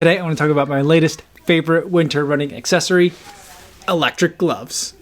Today I want to talk about my latest favorite winter running accessory, electric gloves.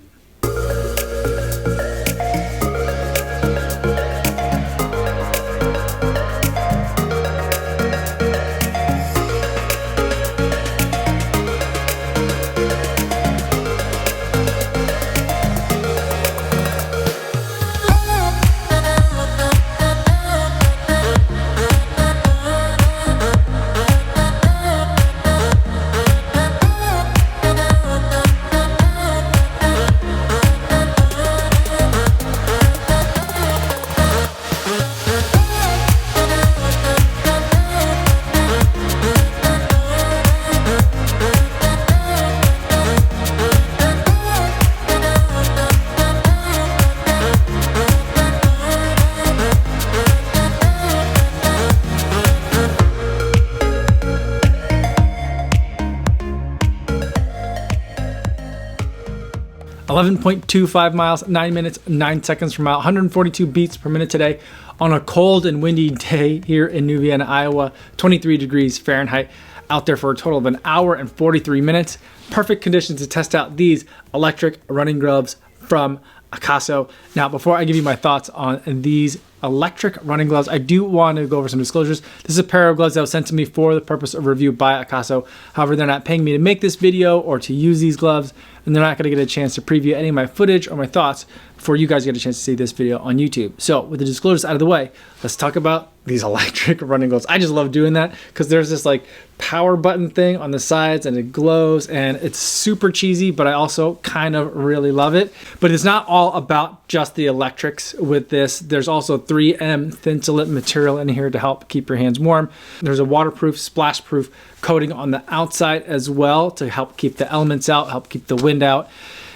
11.25 miles, 9 minutes, 9 seconds per mile, 142 beats per minute today on a cold and windy day here in New Vienna, Iowa, 23 degrees Fahrenheit. Out there for a total of an hour and 43 minutes. Perfect conditions to test out these electric running gloves from Akaso. Now, before I give you my thoughts on these electric running gloves, I do want to go over some disclosures. This is a pair of gloves that was sent to me for the purpose of review by Akaso. However, they're not paying me to make this video or to use these gloves, and they're not going to get a chance to preview any of my footage or my thoughts before you guys get a chance to see this video on YouTube. So with the disclosures out of the way, let's talk about these electric running gloves. I just love doing that because there's this like power button thing on the sides and it glows and it's super cheesy, but I also kind of really love it. But it's not all about just the electrics with this. There's also 3M thinsulate material in here to help keep your hands warm. There's a waterproof, splash proof coating on the outside as well to help keep the elements out, help keep the wind out.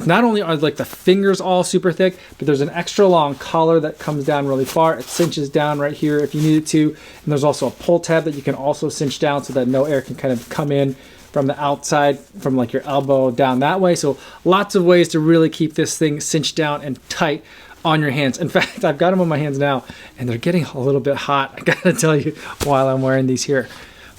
Not only are like the fingers all super thick, but there's an extra long collar that comes down really far. It cinches down right here if you need it to. And there's also a pull tab that you can also cinch down so that no air can kind of come in from the outside, from like your elbow down that way. So lots of ways to really keep this thing cinched down and tight on your hands. In fact, I've got them on my hands now and they're getting a little bit hot. I gotta tell you while I'm wearing these here.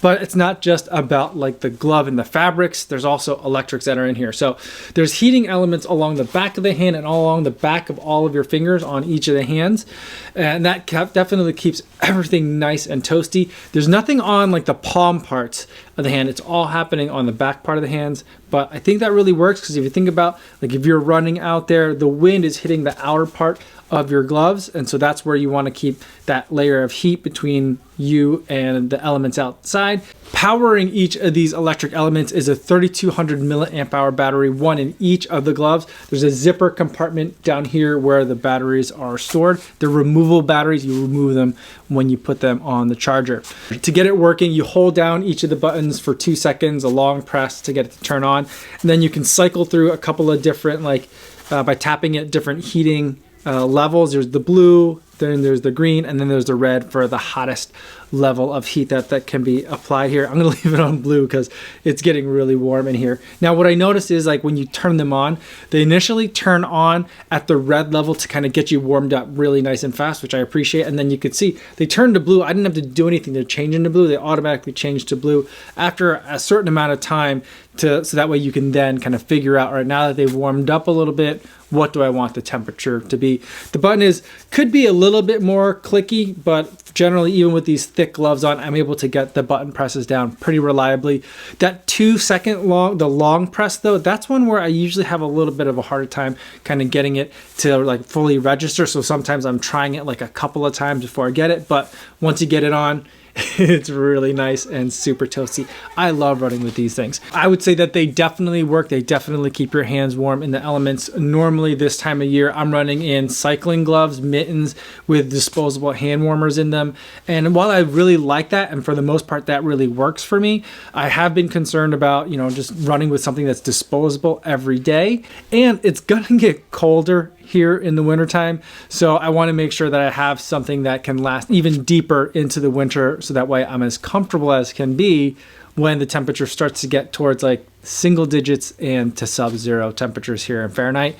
But it's not just about like the glove and the fabrics. There's also electrics that are in here. So there's heating elements along the back of the hand and all along the back of all of your fingers on each of the hands. And that definitely keeps everything nice and toasty. There's nothing on like the palm parts of the hand. It's all happening on the back part of the hands. But I think that really works because if you think about like if you're running out there, the wind is hitting the outer part of your gloves, and so that's where you want to keep that layer of heat between you and the elements outside. Powering each of these electric elements is a 3200 milliamp hour battery, one in each of the gloves. There's a zipper compartment down here where the batteries are stored. They're removable batteries. You remove them when you put them on the charger. To get it working, you hold down each of the buttons for 2 seconds, a long press to get it to turn on, and then you can cycle through a couple of different by tapping it, different heating levels. There's the blue, then there's the green, and then there's the red for the hottest level of heat that can be applied here. I'm gonna leave it on blue because it's getting really warm in here. Now what I noticed is like when you turn them on, they initially turn on at the red level to kind of get you warmed up really nice and fast, which I appreciate. And then you could see they turned to blue. I didn't have to do anything to change into blue. They automatically changed to blue after a certain amount of time so that way you can then kind of figure out, all right, now that they've warmed up a little bit, what do I want the temperature to be? The button could be a little bit more clicky, but generally even with these thick gloves on, I'm able to get the button presses down pretty reliably. That 2 second the long press though, that's one where I usually have a little bit of a harder time kind of getting it to like fully register. So sometimes I'm trying it like a couple of times before I get it, but once you get it on, it's really nice and super toasty. I love running with these things. I would say that they definitely work. They definitely keep your hands warm in the elements. Normally this time of year, I'm running in cycling gloves, mittens with disposable hand warmers in them. And while I really like that, and for the most part, that really works for me, I have been concerned about, just running with something that's disposable every day. And it's gonna get colder here in the wintertime. So I want to make sure that I have something that can last even deeper into the winter so that way I'm as comfortable as can be when the temperature starts to get towards like single digits and to sub-zero temperatures here in Fahrenheit.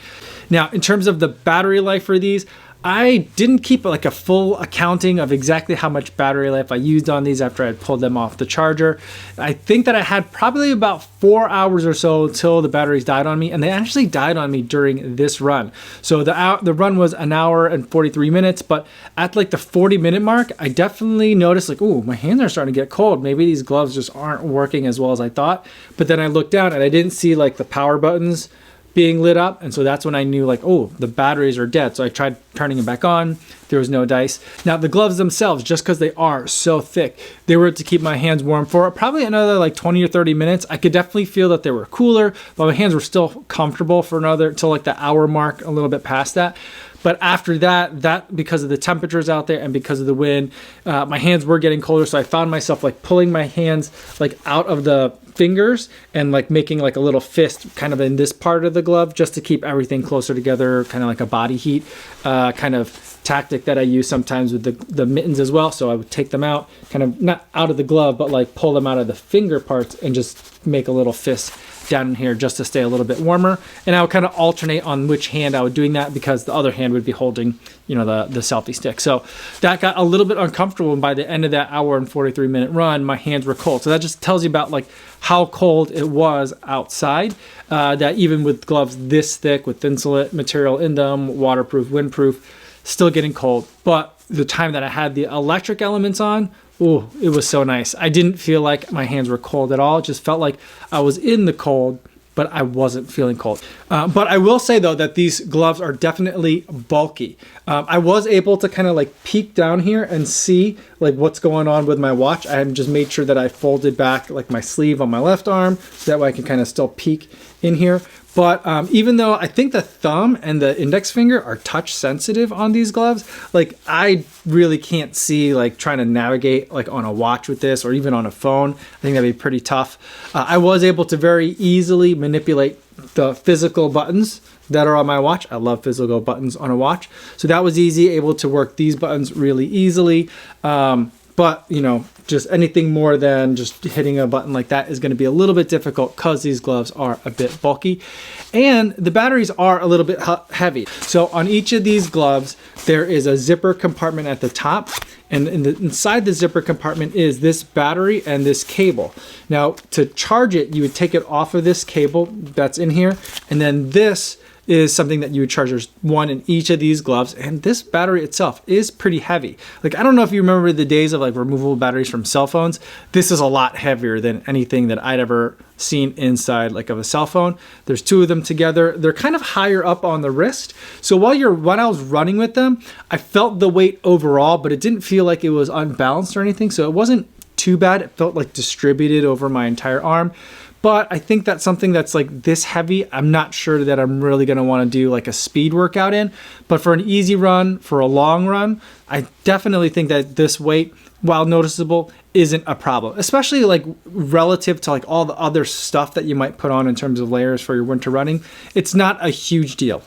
Now, in terms of the battery life for these, I didn't keep like a full accounting of exactly how much battery life I used on these after I had pulled them off the charger. I think that I had probably about 4 hours or so until the batteries died on me, and they actually died on me during this run. So the run was an hour and 43 minutes, but at like the 40-minute mark, I definitely noticed like, ooh, my hands are starting to get cold. Maybe these gloves just aren't working as well as I thought. But then I looked down and I didn't see like the power buttons being lit up, and so that's when I knew like, oh, the batteries are dead. So I tried turning them back on. There was no dice. Now the gloves themselves, just because they are so thick, they were to keep my hands warm for probably another like 20 or 30 minutes. I could definitely feel that they were cooler, but my hands were still comfortable for another till like the hour mark, a little bit past that. But after that because of the temperatures out there and because of the wind, my hands were getting colder. So I found myself like pulling my hands like out of the fingers and like making like a little fist kind of in this part of the glove just to keep everything closer together, kind of like a body heat kind of tactic that I use sometimes with the mittens as well. So I would take them out, kind of not out of the glove, but like pull them out of the finger parts and just make a little fist down in here just to stay a little bit warmer. And I would kind of alternate on which hand I was doing that because the other hand would be holding, you know, the selfie stick. So that got a little bit uncomfortable. And by the end of that hour and 43-minute run, my hands were cold. So that just tells you about like how cold it was outside, that even with gloves this thick with insulate material in them, waterproof, windproof, still getting cold. But the time that I had the electric elements on, oh, it was so nice. I didn't feel like my hands were cold at all. It just felt like I was in the cold, but I wasn't feeling cold. But I will say though that these gloves are definitely bulky. I was able to kind of like peek down here and see like what's going on with my watch. I just made sure that I folded back like my sleeve on my left arm so that way I can kind of still peek in here. But even though I think the thumb and the index finger are touch sensitive on these gloves, like I really can't see like trying to navigate like on a watch with this or even on a phone. I think that'd be pretty tough. I was able to very easily manipulate the physical buttons that are on my watch. I love physical buttons on a watch. So that was easy, able to work these buttons really easily. But, you know, just anything more than just hitting a button like that is going to be a little bit difficult because these gloves are a bit bulky. And the batteries are a little bit heavy. So on each of these gloves, there is a zipper compartment at the top. And inside the zipper compartment is this battery and this cable. Now, to charge it, you would take it off of this cable that's in here. And then this is something that you would charge. There's one in each of these gloves, and this battery itself is pretty heavy. Like, I don't know if you remember the days of like removable batteries from cell phones. This is a lot heavier than anything that I'd ever seen inside like of a cell phone. There's two of them together. They're kind of higher up on the wrist. So when I was running with them, I felt the weight overall, but it didn't feel like it was unbalanced or anything. So it wasn't too bad. It felt like distributed over my entire arm. But I think that's something that's like this heavy, I'm not sure that I'm really going to want to do like a speed workout in. But for an easy run, for a long run, I definitely think that this weight, while noticeable, isn't a problem. Especially like relative to like all the other stuff that you might put on in terms of layers for your winter running. It's not a huge deal.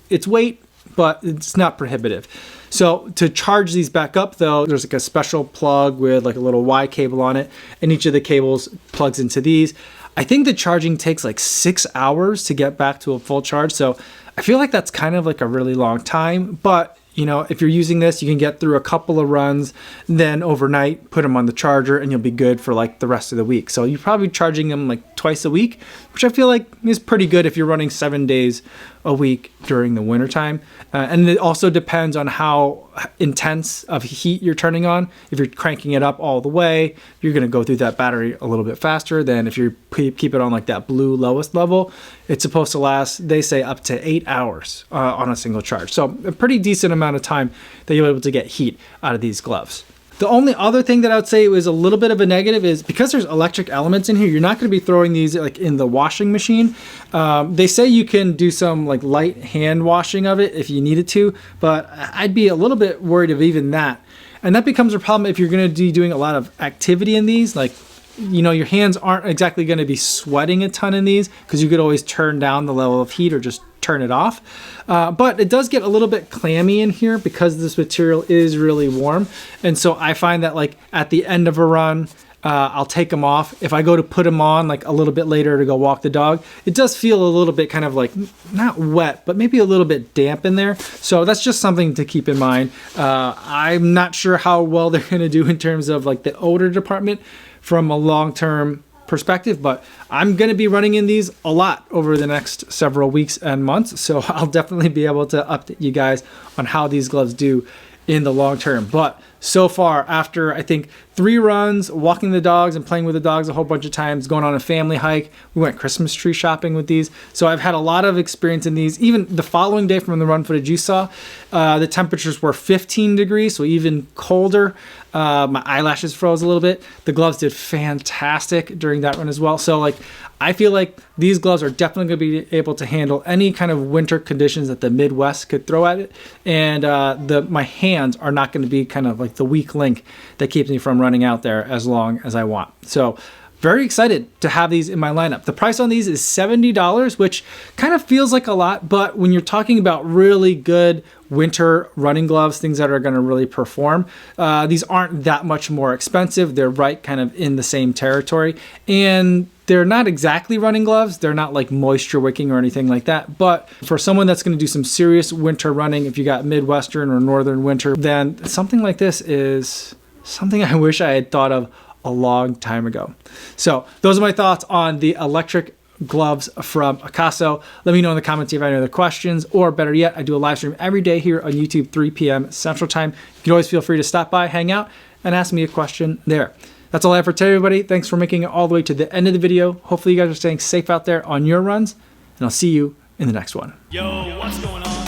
It's weight, but it's not prohibitive. So to charge these back up though, there's like a special plug with like a little Y cable on it, and each of the cables plugs into these. I think the charging takes like 6 hours to get back to a full charge. So I feel like that's kind of like a really long time, but you know, if you're using this, you can get through a couple of runs, then overnight, put them on the charger and you'll be good for like the rest of the week. So you're probably charging them like twice a week, which I feel like is pretty good if you're running 7 days a week during the wintertime. And it also depends on how intense of heat you're turning on. If you're cranking it up all the way, you're going to go through that battery a little bit faster than if you keep it on like that blue lowest level. It's supposed to last, they say, up to 8 hours on a single charge. So a pretty decent amount of time that you're able to get heat out of these gloves. The only other thing that I would say was a little bit of a negative is because there's electric elements in here, you're not going to be throwing these like in the washing machine. They say you can do some like light hand washing of it if you needed to, but I'd be a little bit worried of even that. And that becomes a problem if you're going to be doing a lot of activity in these, like, you know, your hands aren't exactly going to be sweating a ton in these because you could always turn down the level of heat or just turn it off. But it does get a little bit clammy in here because this material is really warm. And so I find that like at the end of a run, I'll take them off. If I go to put them on like a little bit later to go walk the dog, it does feel a little bit kind of like not wet, but maybe a little bit damp in there. So that's just something to keep in mind. I'm not sure how well they're going to do in terms of like the odor department from a long-term perspective, but I'm going to be running in these a lot over the next several weeks and months. So I'll definitely be able to update you guys on how these gloves do in the long term. But so far, after I think 3 runs, walking the dogs and playing with the dogs a whole bunch of times, going on a family hike, we went Christmas tree shopping with these. So I've had a lot of experience in these. Even the following day from the run footage you saw, the temperatures were 15 degrees, so even colder. My eyelashes froze a little bit. The gloves did fantastic during that run as well. So like, I feel like these gloves are definitely going to be able to handle any kind of winter conditions that the Midwest could throw at it. And my hands are not going to be kind of like the weak link that keeps me from running out there as long as I want. So very excited to have these in my lineup. The price on these is $70, which kind of feels like a lot, but when you're talking about really good winter running gloves, things that are going to really perform, these aren't that much more expensive. They're right kind of in the same territory, and they're not exactly running gloves. They're not like moisture wicking or anything like that. But for someone that's going to do some serious winter running, if you got Midwestern or Northern winter, then something like this is something I wish I had thought of a long time ago. So those are my thoughts on the electric gloves from Akaso. Let me know in the comments if you have any other questions, or better yet, I do a live stream every day here on YouTube, 3 p.m. Central Time. You can always feel free to stop by, hang out, and ask me a question there. That's all I have for today, everybody. Thanks for making it all the way to the end of the video. Hopefully you guys are staying safe out there on your runs, and I'll see you in the next one. Yo, what's going on?